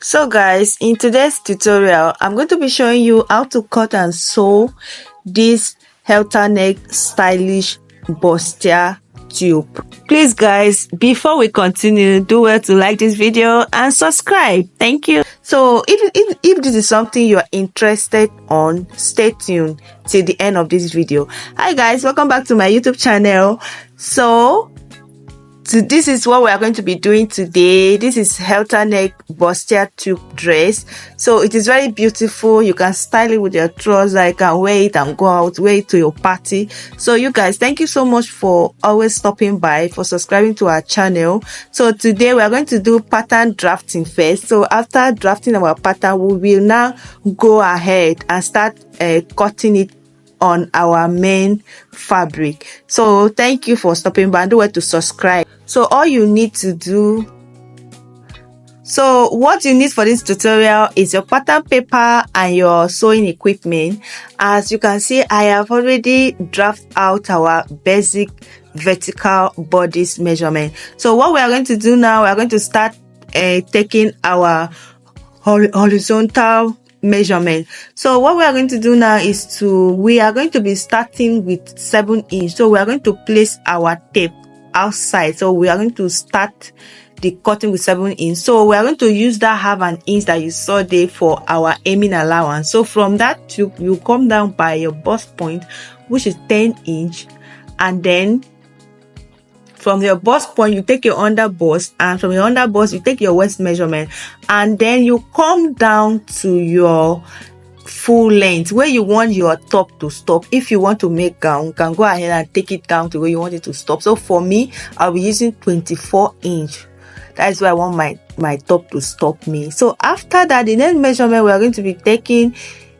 So guys, in today's tutorial, I'm going to be showing you how to cut and sew this halter neck stylish bustier tube. Please guys, before we continue, do well to like this video and subscribe. Thank you. So if this is something you're interested on, stay tuned till the end of this video. Hi guys, welcome back to my YouTube channel. So this is what we are going to be doing today. This is halter neck bustier tube dress. So it is very beautiful. You can style it with your trouser. You can wear it and go out, wear it to your party. So you guys, thank you so much for always stopping by, for subscribing to our channel. So today we are going to do pattern drafting first. So after drafting our pattern, we will now go ahead and start cutting it on our main fabric. So thank you for stopping by, and don't forget to subscribe. So all you need to do, so what you need for this tutorial is your pattern paper and your sewing equipment. As you can see, I have already drafted out our basic vertical bodice measurement. So what we are going to do now, we are going to start taking our horizontal measurement. So what we are going to do now is we are going to be starting with 7 inch. So we are going to place our tape outside. So we are going to start the cutting with 7 inch. So we are going to use that half an inch that you saw there for our aiming allowance. So from that tube, you come down by your bust point, which is 10 inch, and then from your bust point you take your under bust, and from your under bust you take your waist measurement, and then you come down to your full length where you want your top to stop. If you want to make gown, you can go ahead and take it down to where you want it to stop. So for me, I'll be using 24 inch. That is where I want my top to stop me. So after that, the next measurement we are going to be taking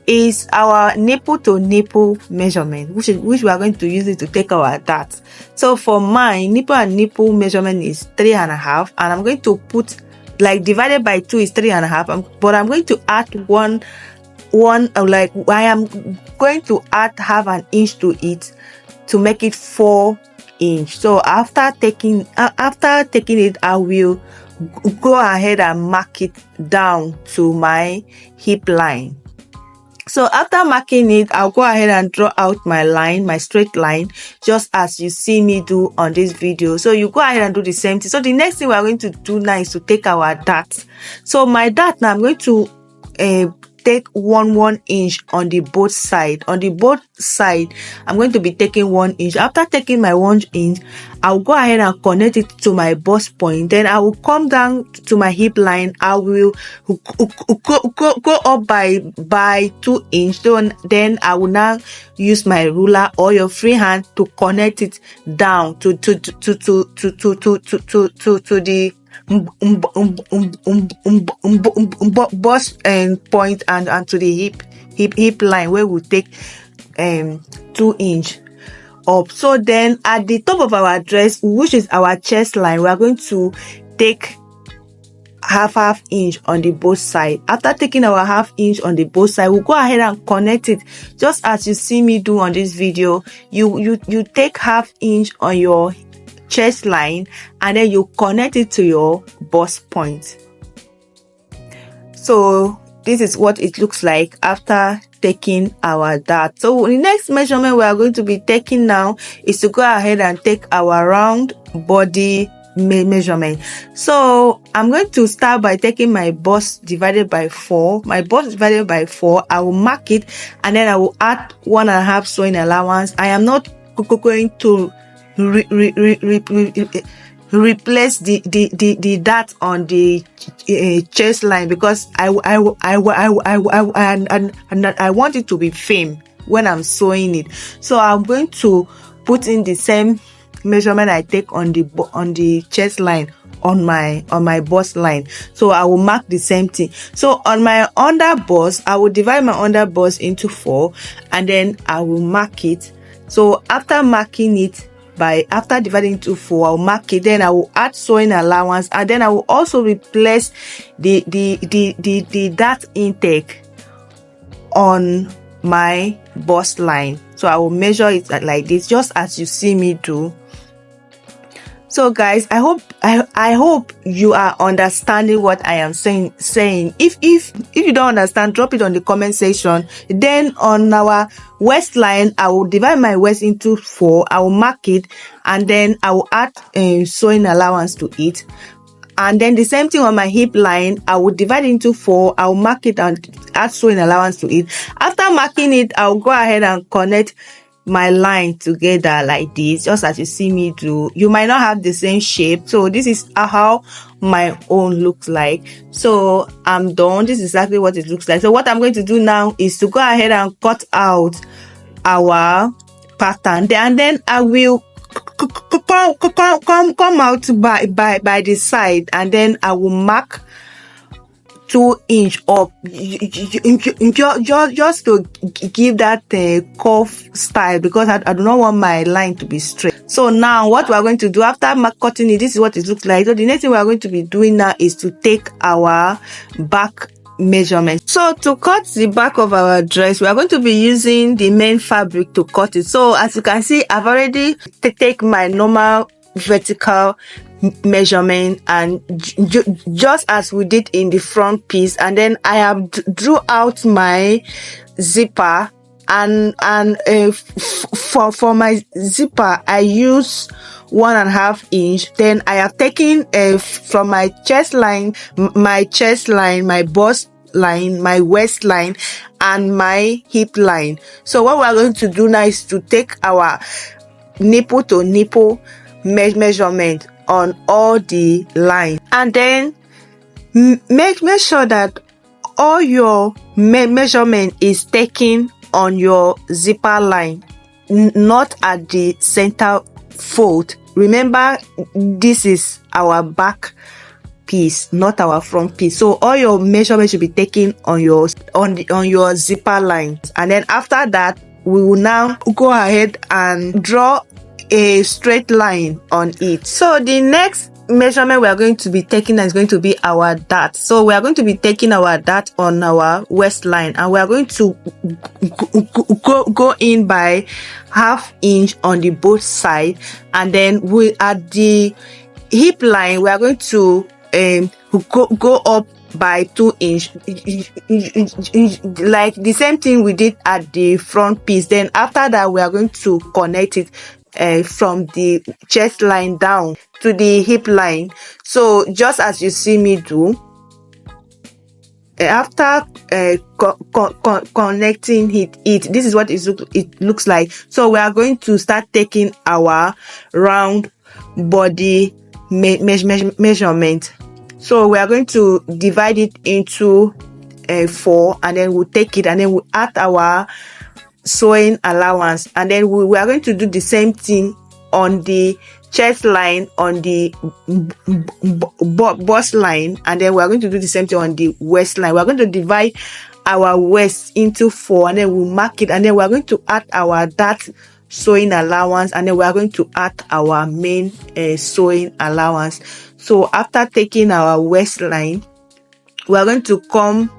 is our nipple to nipple measurement, which we are going to use it to take our dart. So for mine, nipple and nipple measurement is 3.5, and I'm going to put, like, divided by 2 is 3.5, but I'm going to add one like I am going to add half an inch to it to make it 4 inch. So after taking it, I will go ahead and mark it down to my hip line. So after marking it, I'll go ahead and draw out my line, my straight line, just as you see me do on this video. So you go ahead and do the same thing. So the next thing we're going to do now is to take our dart. So my dart now, I'm going to take 1 inch on the both side. On the both side, I'm going to be taking 1 inch. After taking my 1 inch, I'll go ahead and connect it to my bust point. Then I will come down to my hip line. I will go up by 2 inch. Then I will now use my ruler or your free hand to connect it down to the bust point and to the hip line where we take 2 inch up. So then at the top of our dress, which is our chest line, we are going to take half inch on the both side. After taking our half inch on the both side, we'll go ahead and connect it just as you see me do on this video. You take half inch on your chest line, and then you connect it to your bust point. So this is what it looks like after taking our dart. So the next measurement we are going to be taking now is to go ahead and take our round body measurement. So I'm going to start by taking my bust divided by 4. My bust divided by 4, I will mark it, and then I will add 1.5 sewing allowance. I am not going to replace the dart on the chest line, because I want it to be firm when I'm sewing it. So I'm going to put in the same measurement I take on the chest line on my bust line. So I will mark the same thing. So on my under bust, I will divide my under bust into 4, and then I will mark it. So after marking it, after dividing into 4, I'll mark it, then I will add sewing allowance, and then I will also replace the dart intake on my bust line. So I will measure it like this, just as you see me do. So guys, I I hope you are understanding what I am saying. If you don't understand, drop it on the comment section. Then on our waistline, I will divide my waist into 4. I will mark it, and then I will add sewing allowance to it. And then the same thing on my hip line, I will divide into 4. I will mark it and add sewing allowance to it. After marking it, I will go ahead and connect my line together like this, just as you see me do. You might not have the same shape, so this is how my own looks like. So I'm done. This is exactly what it looks like. So what I'm going to do now is to go ahead and cut out our pattern, and then I will come out by the side, and then I will mark 2 inch up, just to give that curve style, because I do not want my line to be straight. So now what we are going to do after cutting it, this is what it looks like. So the next thing we are going to be doing now is to take our back measurement. So to cut the back of our dress, we are going to be using the main fabric to cut it. So as you can see, I've already taken my normal vertical measurement, and just as we did in the front piece, and then I have drew out my zipper, and for my zipper I use 1.5 inch. Then I have taken from my chest line, my bust line, my waistline, and my hip line. So what we are going to do now is to take our nipple to nipple measurement on all the lines, and then make sure that all your measurement is taken on your zipper line, not at the center fold. Remember, this is our back piece, not our front piece. So all your measurements should be taken on your zipper line. And then after that, we will now go ahead and draw a straight line on it. So the next measurement we are going to be taking is going to be our dart. So we are going to be taking our dart on our waistline, and we are going to go in by 1/2 inch on the both side, and then we at the hip line we are going to go up by 2 inch, like the same thing we did at the front piece. Then after that, we are going to connect it from the chest line down to the hip line. So just as you see me do, after connecting it, this is what it looks like. So we are going to start taking our round body measurement. So we are going to divide it into 4, and then we'll take it, and then we'll add our sewing allowance, and then we are going to do the same thing on the chest line, on the bust line, and then we are going to do the same thing on the waistline. We are going to divide our waist into 4, and then we'll mark it, and then we are going to add our dart sewing allowance, and then we are going to add our main sewing allowance. So after taking our waistline, we are going to come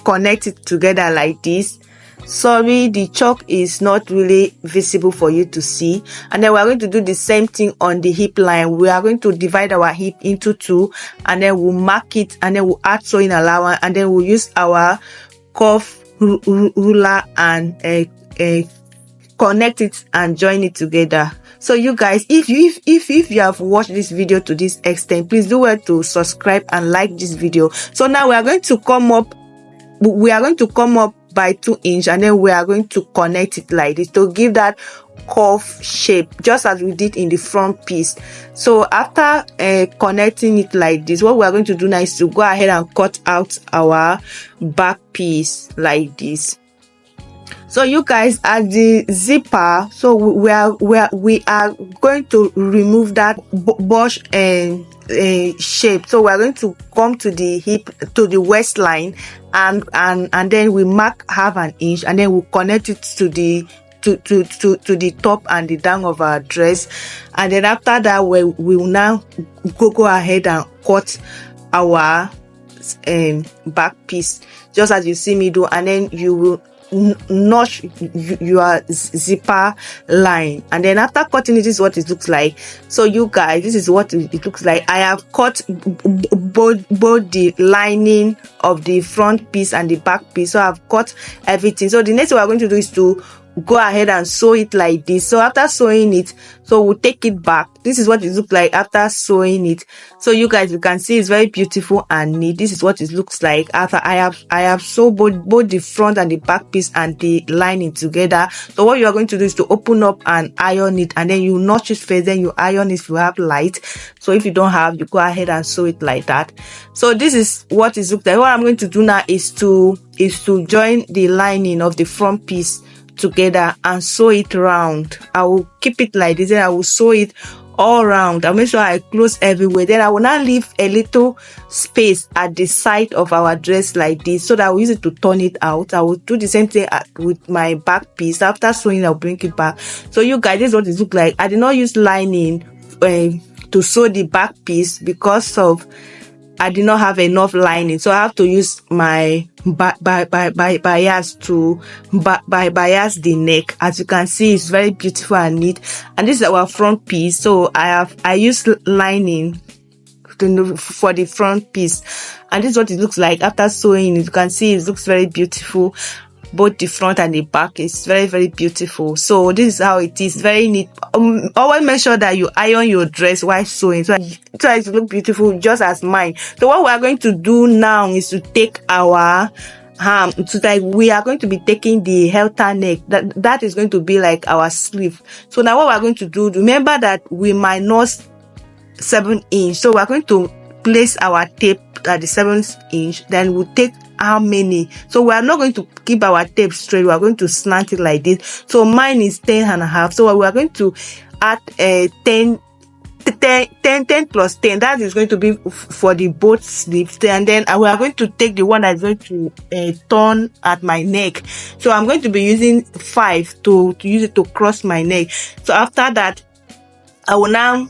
connect it together like this. Sorry, the chalk is not really visible for you to see. And then we are going to do the same thing on the hip line. We are going to divide our hip into 2, and then we'll mark it, and then we'll add sewing allowance, and then we'll use our curve ruler and connect it and join it together. So you guys, if you have watched this video to this extent, please do well to subscribe and like this video. So now we are going to come up by 2 inch, and then we are going to connect it like this to give that curve shape, just as we did in the front piece. So after connecting it like this, what we are going to do now is to go ahead and cut out our back piece like this. So you guys, at the zipper, so we are going to remove that bush and shape. So we are going to come to the hip, to the waistline, and then we mark 1/2 inch, and then we'll connect it to the top and the down of our dress. And then after that, we will now go ahead and cut our back piece, just as you see me do, and then you will notch your zipper line. And then after cutting it, this is what it looks like. So you guys, this is what it looks like. I have cut both the lining of the front piece and the back piece, so I've cut everything. So the next thing we're going to do is to go ahead and sew it like this. So after sewing it, so we'll take it back. This is what it looks like after sewing it. So you guys, you can see it's very beautiful and neat. This is what it looks like after I have sewed both the front and the back piece and the lining together. So what you are going to do is to open up and iron it, and then you notch it first, then you iron it if you have light. So if you don't have, you go ahead and sew it like that. So this is what it looks like. What I'm going to do now is to join the lining of the front piece together and sew it round. I will keep it like this, and I will sew it all around. I'll make sure I close everywhere. Then I will now leave a little space at the side of our dress like this, so that I will use it to turn it out. I will do the same thing with my back piece. After sewing, I'll bring it back. So you guys, this is what it looks like. I did not use lining to sew the back piece because of I did not have enough lining, so I have to use my bias to bias the neck. As you can see, it's very beautiful and neat. And this is our front piece. So I use lining for the front piece, and this is what it looks like after sewing. You can see it looks very beautiful. Both the front and the back is very, very beautiful. So this is how it is, very neat. Always make sure that you iron your dress while sewing, so try to look beautiful just as mine. So what we are going to do now is to take our we are going to be taking the halter neck. That is going to be like our sleeve. So now what we are going to do, remember that we minus 7 inch. So we are going to place our tape at the 7th inch. Then we'll take how many. So we are not going to keep our tape straight, we are going to slant it like this. So mine is 10.5. So we are going to add 10 plus 10. That is going to be for the both sleeves. And then we are going to take the one that's going to turn at my neck. So I'm going to be using 5 to use it to cross my neck. So after that, I will now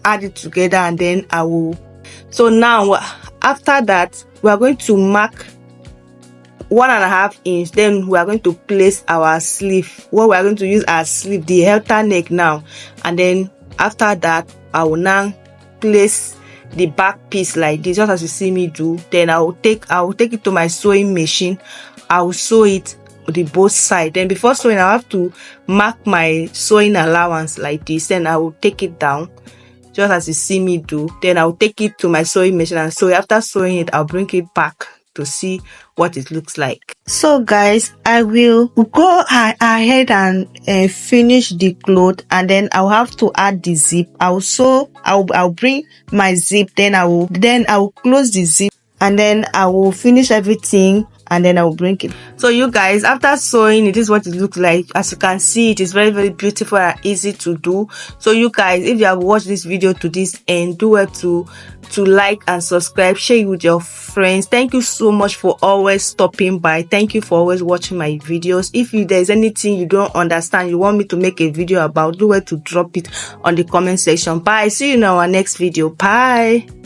add it together, and then I will. So now after that, we are going to mark 1.5 inch. Then we are going to place our sleeve. What we are going to use as sleeve, the halter neck now. And then after that, I will now place the back piece like this, just as you see me do. Then I will take it to my sewing machine. I will sew it the both sides. Then before sewing, I have to mark my sewing allowance like this. Then I will take it down, just as you see me do. Then I'll take it to my sewing machine and sew. After sewing it, I'll bring it back to see what it looks like. So guys, I will go ahead and finish the cloth, and then I'll have to add the zip. I'll bring my zip, then I will close the zip, and then I will finish everything, and then I will bring it. So you guys, after sewing, it is what it looks like. As you can see, it is very, very beautiful and easy to do. So you guys, if you have watched this video to this end, do well to like and subscribe, share it with your friends. Thank you so much for always stopping by. Thank you for always watching my videos. If there's anything you don't understand, you want me to make a video about, do well to drop it on the comment section. Bye. See you in our next video. Bye.